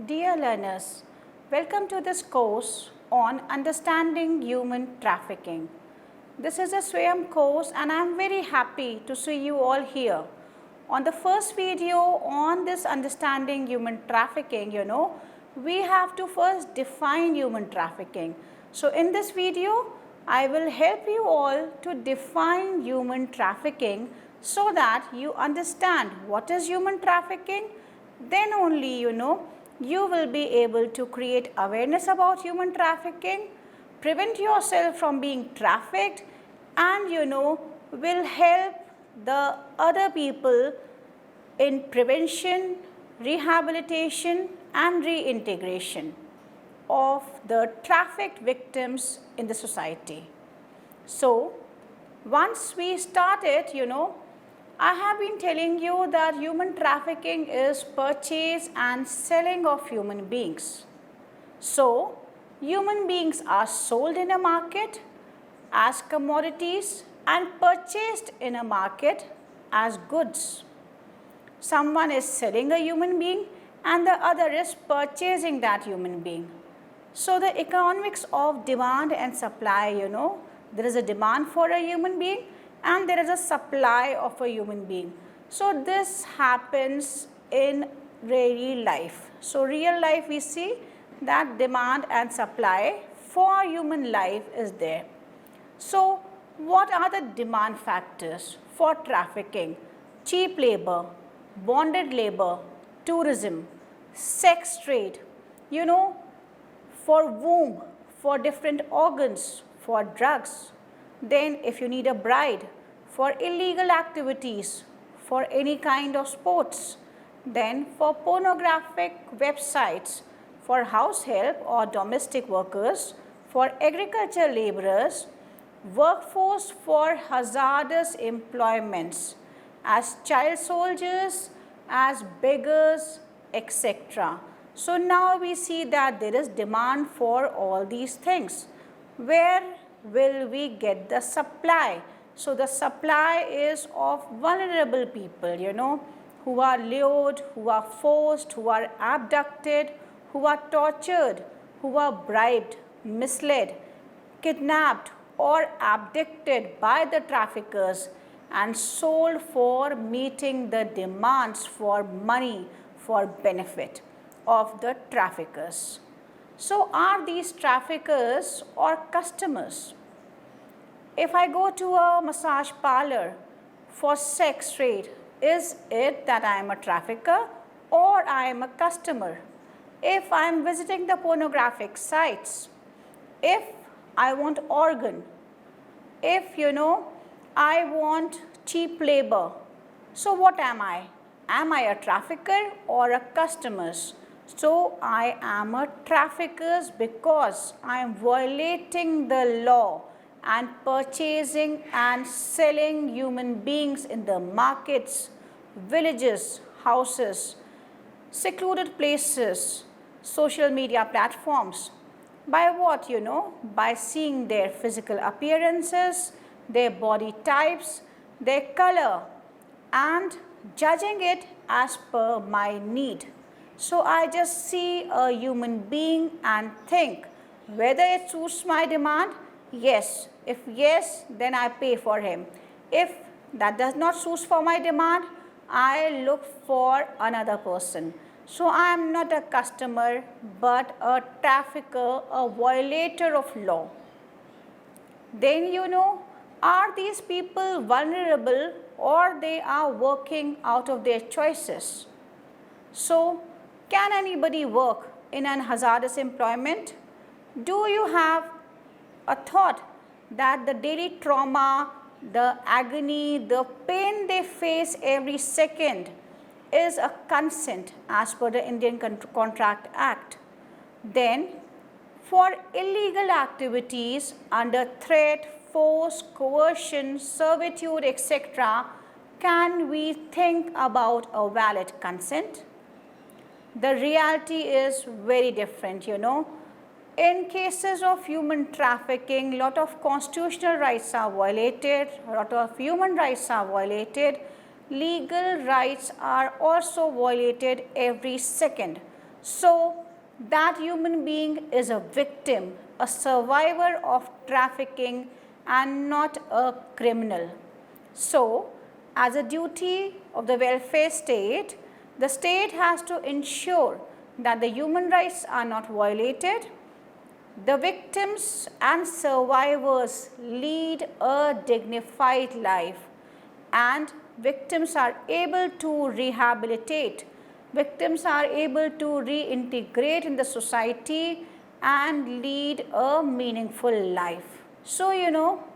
Dear learners, welcome to this course on understanding human trafficking. This is a Swayam course and I am very happy to see you all here. On the first video on this understanding human trafficking, we have to first define human trafficking. So in this video, I will help you all to define human trafficking so that you understand what is human trafficking. Then only you will be able to create awareness about human trafficking, prevent yourself from being trafficked, and will help the other people in prevention, rehabilitation and reintegration of the trafficked victims in the society. So once we started, I have been telling you that human trafficking is purchase and selling of human beings. So human beings are sold in a market as commodities and purchased in a market as goods. Someone is selling a human being and the other is purchasing that human being. So the economics of demand and supply, there is a demand for a human being and there is a supply of a human being. So this happens in real life. So real life we see that demand and supply for human life is there. So what are the demand factors for trafficking? Cheap labor, bonded labor, tourism, sex trade, for womb, for different organs, for drugs. Then if you need a bride, for illegal activities, for any kind of sports. Then for pornographic websites, for house help or domestic workers, for agriculture laborers, workforce for hazardous employments, as child soldiers, as beggars, etc. So now we see that there is demand for all these things. Where will we get the supply? So the supply is of vulnerable people, who are lured, who are forced, who are abducted, who are tortured, who are bribed, misled, kidnapped or abducted by the traffickers and sold for meeting the demands for money for benefit of the traffickers. So are these traffickers or customers? If I go to a massage parlor for sex trade, is it that I am a trafficker or I am a customer? If I am visiting the pornographic sites, if I want organ, if I want cheap labor, so what am I? Am I a trafficker or a customer? So I am a trafficker because I am violating the law and purchasing and selling human beings in the markets, villages, houses, secluded places, social media platforms. By what? By seeing their physical appearances, their body types, their color, and judging it as per my need. So I just see a human being and think whether it suits my demand. Yes. If yes, then I pay for him. If that does not suit for my demand, I look for another person. So I am not a customer but a trafficker, a violator of law. Then are these people vulnerable or they are working out of their choices? So can anybody work in an hazardous employment? Do you have a thought that the daily trauma, the agony, the pain they face every second is a consent as per the Indian Contract Act? Then for illegal activities under threat, force, coercion, servitude, etc., can we think about a valid consent? The reality is very different, In cases of human trafficking, lot of constitutional rights are violated, lot of human rights are violated, legal rights are also violated every second. So that human being is a victim, a survivor of trafficking and not a criminal. So as a duty of the welfare state, the state has to ensure that the human rights are not violated. The victims and survivors lead a dignified life, and victims are able to rehabilitate. Victims are able to reintegrate in the society and lead a meaningful life. So,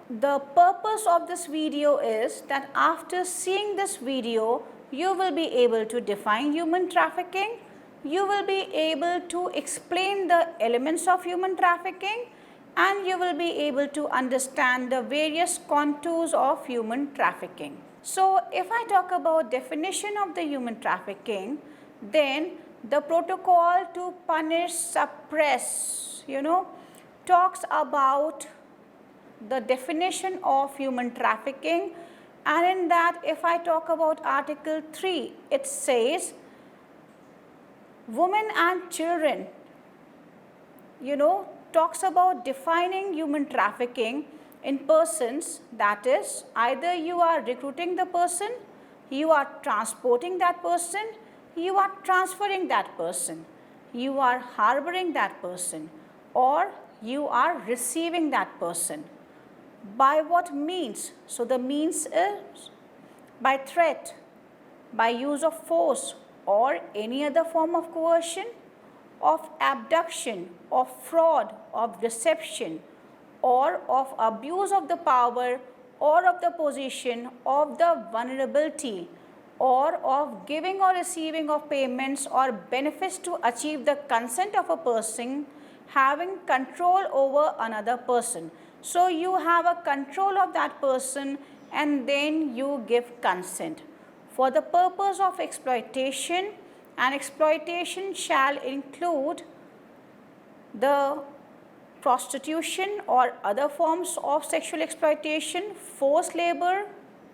the purpose of this video is that after seeing this video, you will be able to define human trafficking. You will be able to explain the elements of human trafficking, and you will be able to understand the various contours of human trafficking. So if I talk about definition of the human trafficking, then the protocol to punish, suppress, talks about the definition of human trafficking, and in that if I talk about Article 3, it says women and children, talks about defining human trafficking in persons, that is either you are recruiting the person, you are transporting that person, you are transferring that person, you are harboring that person, or you are receiving that person. By what means? So the means is by threat, by use of force or any other form of coercion, of abduction, of fraud, of deception, or of abuse of the power or of the position, of the vulnerability, or of giving or receiving of payments or benefits to achieve the consent of a person having control over another person. So you have a control of that person and then you give consent for the purpose of exploitation, and exploitation shall include the prostitution or other forms of sexual exploitation, forced labor,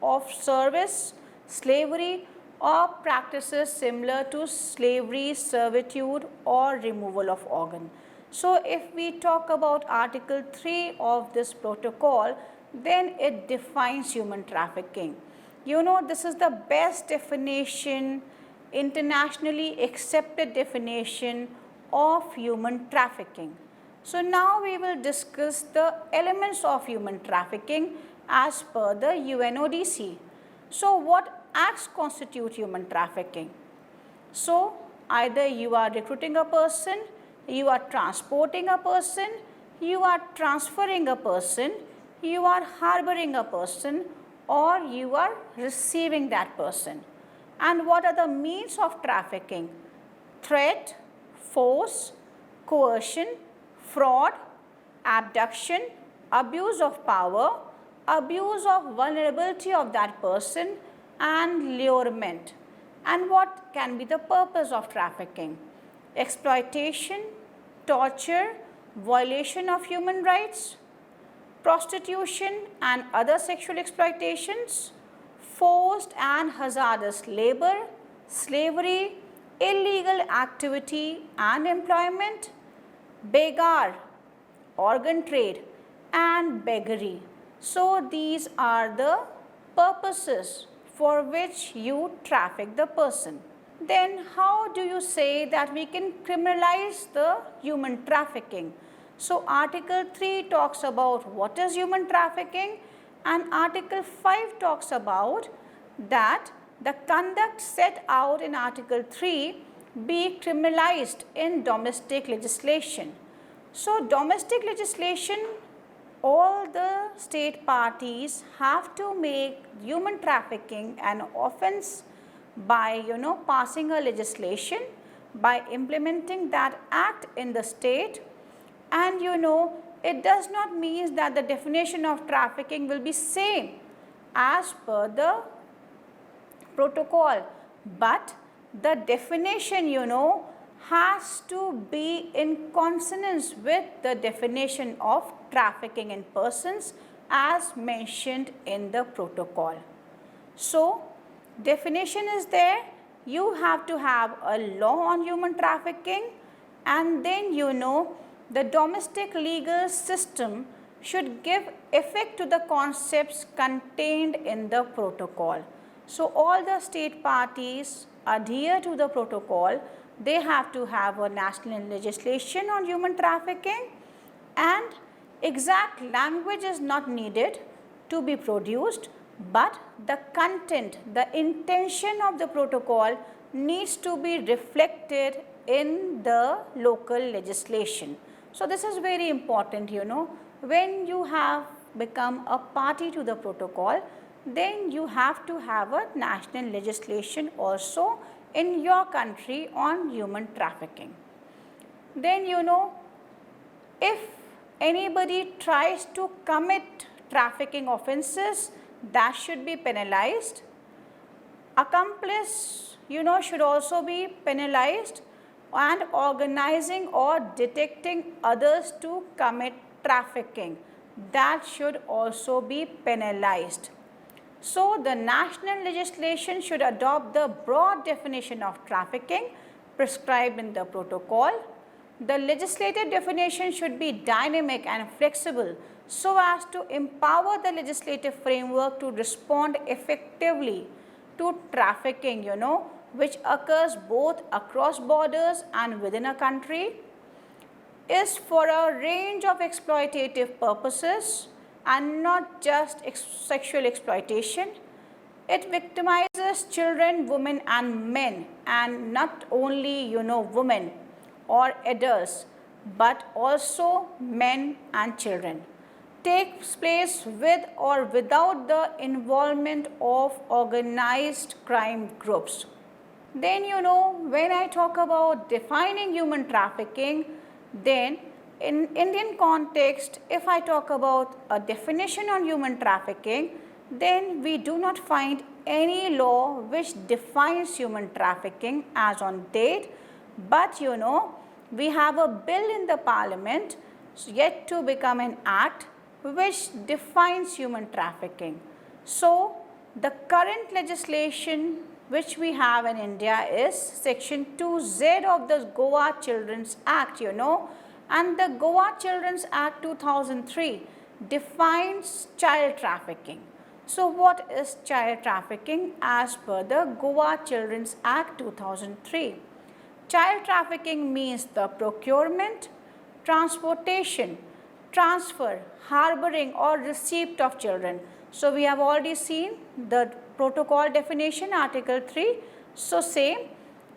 of service, slavery, or practices similar to slavery, servitude, or removal of organ. So if we talk about Article 3 of this protocol, then it defines human trafficking. This is the best definition, internationally accepted definition of human trafficking. So now we will discuss the elements of human trafficking as per the UNODC. So what acts constitute human trafficking? So either you are recruiting a person, you are transporting a person, you are transferring a person, you are harboring a person, or you are receiving that person. And what are the means of trafficking? Threat, force, coercion, fraud, abduction, abuse of power, abuse of vulnerability of that person, and lurement. And what can be the purpose of trafficking? Exploitation, torture, violation of human rights, prostitution and other sexual exploitations, forced and hazardous labor, slavery, illegal activity and employment, begar, organ trade, and beggary. So these are the purposes for which you traffic the person. Then how do you say that we can criminalize the human trafficking? So Article 3 talks about what is human trafficking, and Article 5 talks about that the conduct set out in Article 3 be criminalized in domestic legislation. So domestic legislation, all the state parties have to make human trafficking an offense by passing a legislation, by implementing that act in the state. And it does not mean that the definition of trafficking will be same as per the protocol, but the definition has to be in consonance with the definition of trafficking in persons as mentioned in the protocol. So definition is there, you have to have a law on human trafficking, and then the domestic legal system should give effect to the concepts contained in the protocol. So all the state parties adhere to the protocol. They have to have a national legislation on human trafficking, and exact language is not needed to be produced, but the content, the intention of the protocol needs to be reflected in the local legislation. So this is very important, when you have become a party to the protocol, then you have to have a national legislation also in your country on human trafficking. Then if anybody tries to commit trafficking offences, that should be penalized. Accomplice should also be penalized, and organizing or detecting others to commit trafficking, that should also be penalized. So the national legislation should adopt the broad definition of trafficking prescribed in the protocol. The legislative definition should be dynamic and flexible so as to empower the legislative framework to respond effectively to trafficking, which occurs both across borders and within a country, is for a range of exploitative purposes and not just sexual exploitation. It victimizes children, women and men, and not only women or adults, but also men and children. Takes place with or without the involvement of organized crime groups. Then when I talk about defining human trafficking, then in Indian context, if I talk about a definition on human trafficking, then we do not find any law which defines human trafficking as on date, but we have a bill in the parliament yet to become an act which defines human trafficking. So the current legislation which we have in India is section 2Z of the Goa Children's Act, and the Goa Children's Act 2003 defines child trafficking. So what is child trafficking as per the Goa Children's Act 2003? Child trafficking means the procurement, transportation, transfer, harboring or receipt of children. So we have already seen the protocol definition, article 3. So same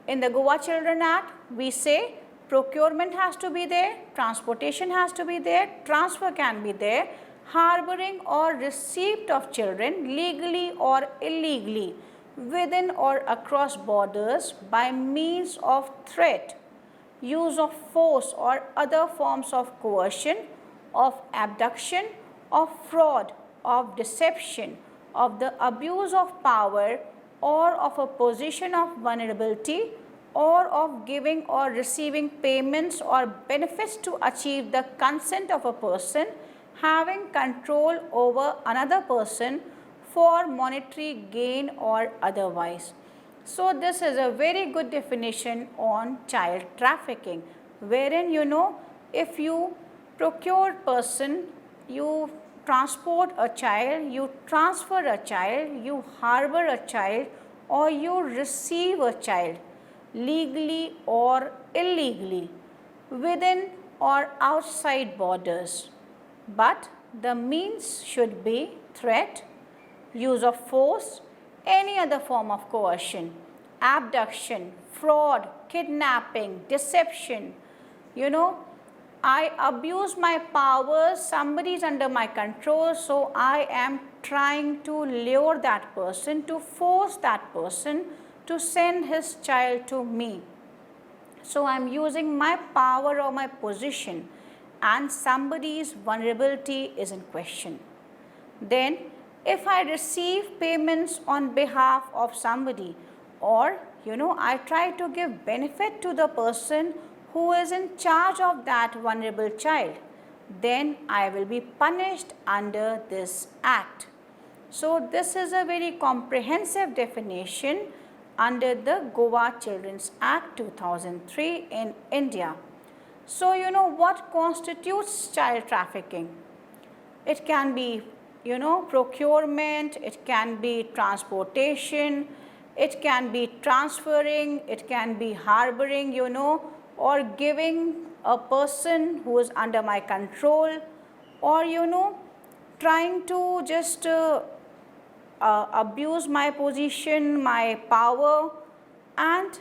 in the Goa Children Act, we say procurement has to be there, transportation has to be there, transfer can be there, harboring or receipt of children legally or illegally within or across borders by means of threat, use of force or other forms of coercion, of abduction, of fraud, of deception, of the abuse of power or of a position of vulnerability, or of giving or receiving payments or benefits to achieve the consent of a person having control over another person for monetary gain or otherwise. So this is a very good definition on child trafficking, wherein if you procure person, you transport a child, you transfer a child, you harbor a child, or you receive a child legally or illegally within or outside borders. But the means should be threat, use of force, any other form of coercion, abduction, fraud, kidnapping, deception. I abuse my powers, somebody is under my control, so I am trying to lure that person, to force that person to send his child to me. So I am using my power or my position, and somebody's vulnerability is in question. Then if I receive payments on behalf of somebody, or I try to give benefit to the person who is in charge of that vulnerable child, then I will be punished under this act. So this is a very comprehensive definition under the Goa Children's Act 2003 in India. So, what constitutes child trafficking? It can be, procurement, it can be transportation, it can be transferring, it can be harboring, or giving a person who is under my control, or, trying to just abuse my position, my power, and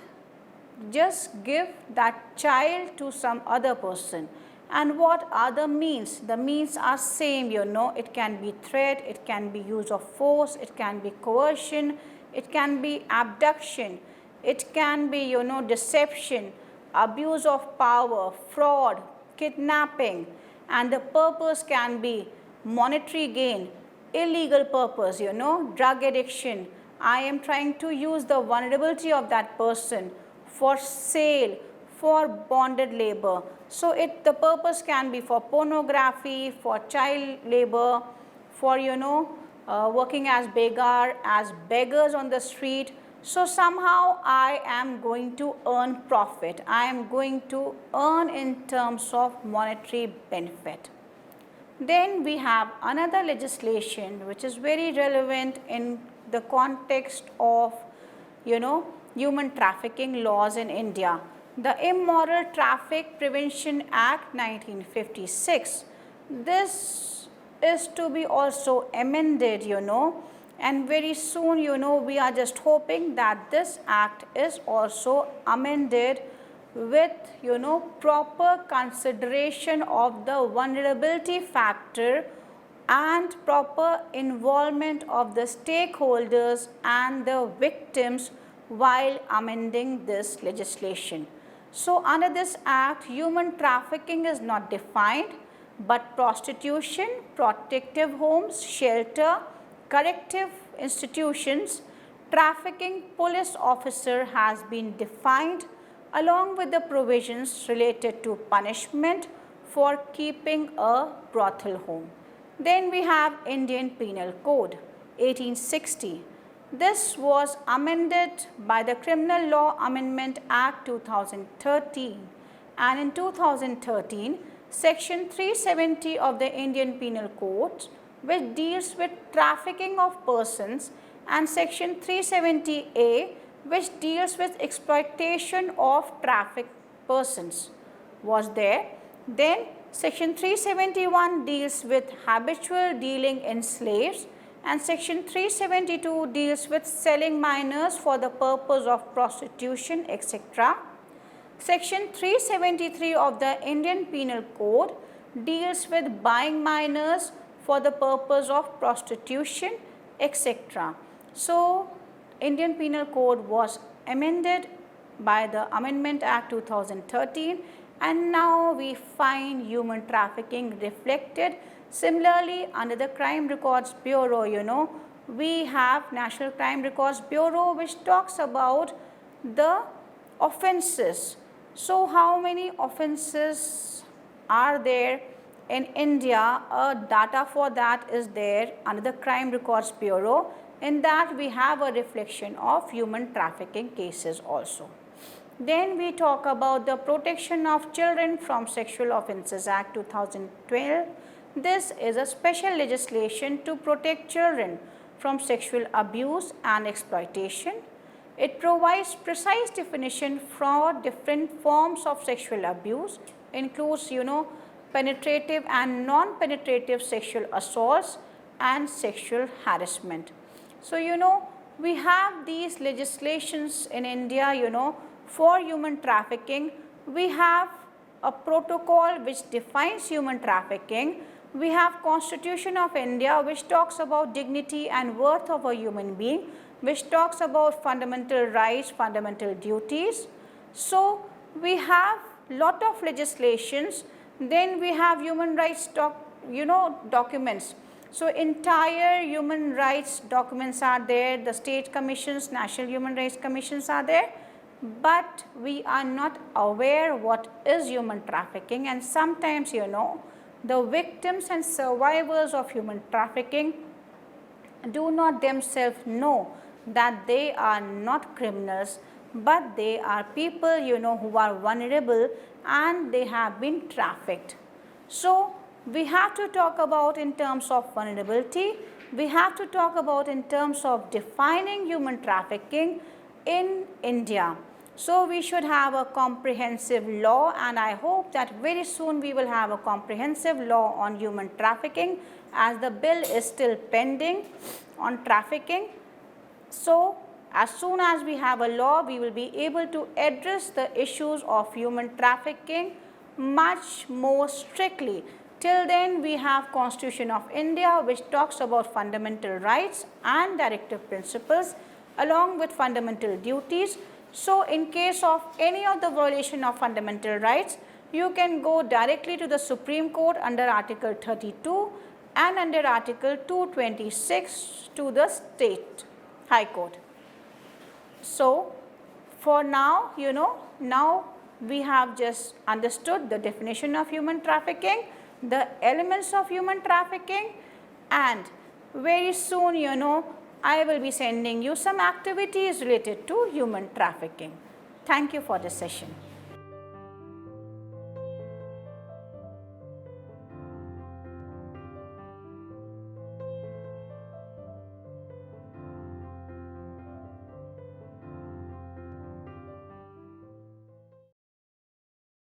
just give that child to some other person. And what are the means? The means are same, it can be threat, it can be use of force, it can be coercion, it can be abduction, it can be, deception, abuse of power, fraud, kidnapping, and the purpose can be monetary gain, illegal purpose, drug addiction. I am trying to use the vulnerability of that person for sale, for bonded labor. So, the purpose can be for pornography, for child labor, for, working as beggars on the street. So, somehow I am going to earn profit. I am going to earn in terms of monetary benefit. Then we have another legislation which is very relevant in the context of, human trafficking laws in India. The Immoral Traffic Prevention Act 1956. This is to be also amended, and very soon, we are just hoping that this act is also amended with, proper consideration of the vulnerability factor and proper involvement of the stakeholders and the victims while amending this legislation. So, under this act, human trafficking is not defined, but prostitution, protective homes, shelter, corrective institutions, trafficking police officer has been defined along with the provisions related to punishment for keeping a brothel home. Then we have Indian Penal Code 1860. This was amended by the Criminal Law Amendment Act 2013, and in 2013 section 370 of the Indian Penal Code, which deals with trafficking of persons, and section 370A, which deals with exploitation of trafficked persons, was there. Then section 371 deals with habitual dealing in slaves, and section 372 deals with selling minors for the purpose of prostitution, etc. Section 373 of the Indian Penal Code deals with buying minors for the purpose of prostitution, etc. So, Indian Penal Code was amended by the Amendment Act 2013, and now we find human trafficking reflected. Similarly, under the Crime Records Bureau, we have National Crime Records Bureau, which talks about the offences. So, how many offences are there in India? Data for that is there under the Crime Records Bureau. In that, we have a reflection of human trafficking cases also. Then we talk about the Protection of Children from Sexual Offences Act 2012. This is a special legislation to protect children from sexual abuse and exploitation. It provides precise definition for different forms of sexual abuse, includes, penetrative and non-penetrative sexual assaults and sexual harassment. So, we have these legislations in India, for human trafficking. We have a protocol which defines human trafficking. We have Constitution of India, which talks about dignity and worth of a human being, which talks about fundamental rights, fundamental duties. So, we have lot of legislations. Then we have human rights documents. So, entire human rights documents are there, the state commissions, national human rights commissions are there, but we are not aware what is human trafficking, and sometimes the victims and survivors of human trafficking do not themselves know that they are not criminals, but they are people, who are vulnerable and they have been trafficked. So, we have to talk about in terms of vulnerability, we have to talk about in terms of defining human trafficking in India. So, we should have a comprehensive law, and I hope that very soon we will have a comprehensive law on human trafficking, as the bill is still pending on trafficking. So, as soon as we have a law, we will be able to address the issues of human trafficking much more strictly. Till then, we have Constitution of India, which talks about fundamental rights and directive principles along with fundamental duties. So, in case of any of the violation of fundamental rights, you can go directly to the Supreme Court under Article 32 and under Article 226 to the State High Court. So, for now, now we have just understood the definition of human trafficking, the elements of human trafficking, and very soon, I will be sending you some activities related to human trafficking. Thank you for this session.